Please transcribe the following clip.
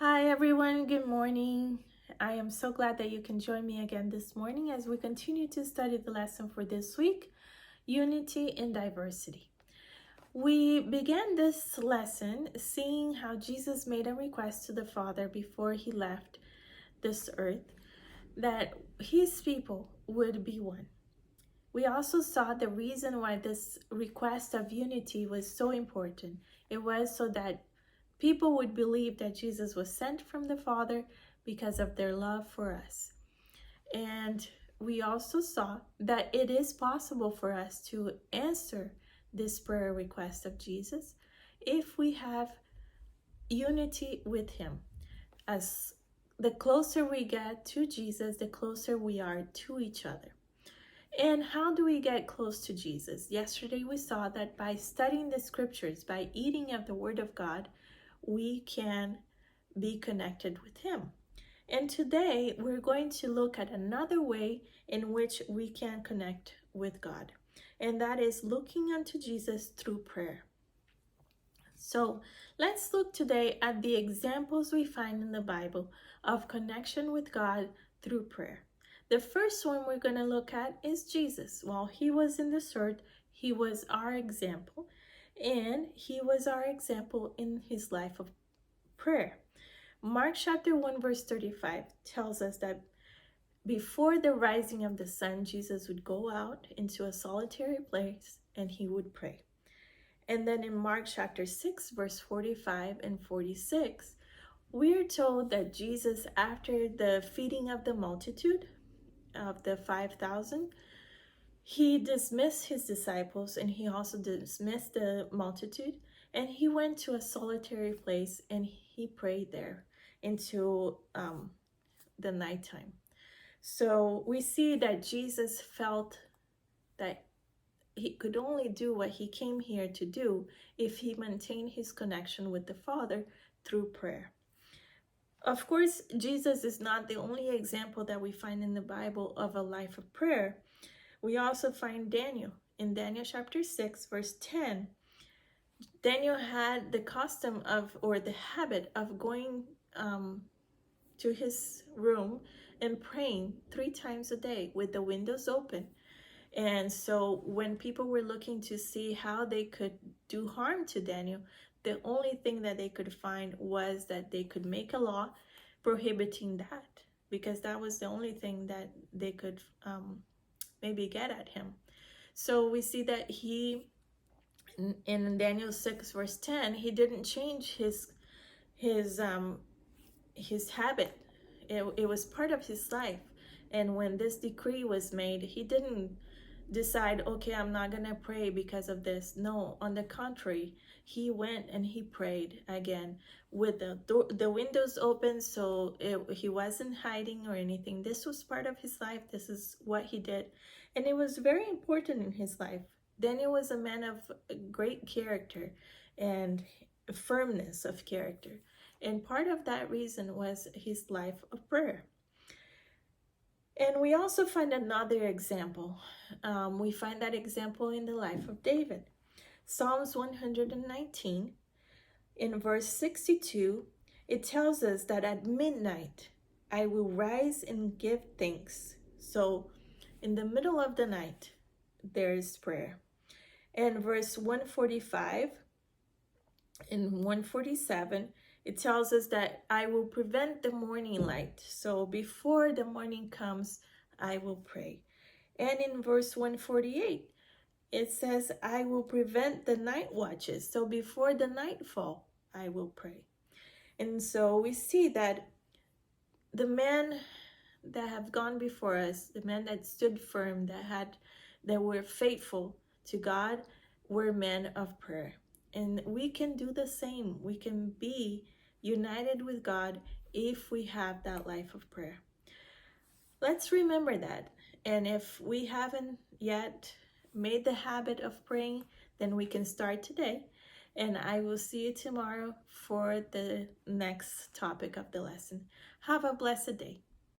Hi everyone, good morning. I am so glad that you can join me again this morning as we continue to study the lesson for this week, Unity in Diversity. We began this lesson seeing how Jesus made a request to the Father before he left this earth that his people would be one. We also saw the reason why this request of unity was so important. It was so that people would believe that Jesus was sent from the Father because of their love for us. And we also saw that it is possible for us to answer this prayer request of Jesus if we have unity with him. As the closer we get to Jesus, the closer we are to each other. And how do we get close to Jesus? Yesterday we saw that by studying the scriptures, by eating of the Word of God, we can be connected with him. And today we're going to look at another way in which we can connect with God, and that is looking unto Jesus through prayer. So let's look today at the examples we find in the Bible of connection with God through prayer. The first one we're going to look at is Jesus. While he was in this earth, he was our example, and he was our example in his life of prayer. Mark chapter 1 verse 35 tells us that before the rising of the sun, Jesus would go out into a solitary place and he would pray. And then in Mark chapter 6 verse 45 and 46, we're told that Jesus, after the feeding of the multitude of the 5,000, he dismissed his disciples and he also dismissed the multitude, and he went to a solitary place and he prayed there into the nighttime. So we see that Jesus felt that he could only do what he came here to do if he maintained his connection with the Father through prayer. Of course, Jesus is not the only example that we find in the Bible of a life of prayer. We also find Daniel. In Daniel chapter 6, verse 10, Daniel had the custom of, or the habit of going to his room and praying 3 times a day with the windows open. And so when people were looking to see how they could do harm to Daniel, the only thing that they could find was that they could make a law prohibiting that, because that was the only thing that they could maybe get at him. So we see that he, in Daniel 6 verse 10, he didn't change his habit. It was part of his life. And when this decree was made, he didn't decide, okay, I'm not gonna pray because of this. No, on the contrary, he went and he prayed again with the windows open, so he wasn't hiding or anything. This was part of his life. This is what he did, and it was very important in his life. Daniel was a man of great character and firmness of character, and part of that reason was his life of prayer. And we also find another example. We find that example in the life of David. Psalms 119, in verse 62, it tells us that at midnight, I will rise and give thanks. So in the middle of the night, there is prayer. And verse 145 and 147, it tells us that I will prevent the morning light. So before the morning comes, I will pray. And in verse 148, it says, I will prevent the night watches. So before the nightfall, I will pray. And so we see that the men that have gone before us, the men that stood firm, that were faithful to God, were men of prayer. And we can do the same. We can be united with God if we have that life of prayer. Let's remember that. And if we haven't yet made the habit of praying, then we can start today. And I will see you tomorrow for the next topic of the lesson. Have a blessed day.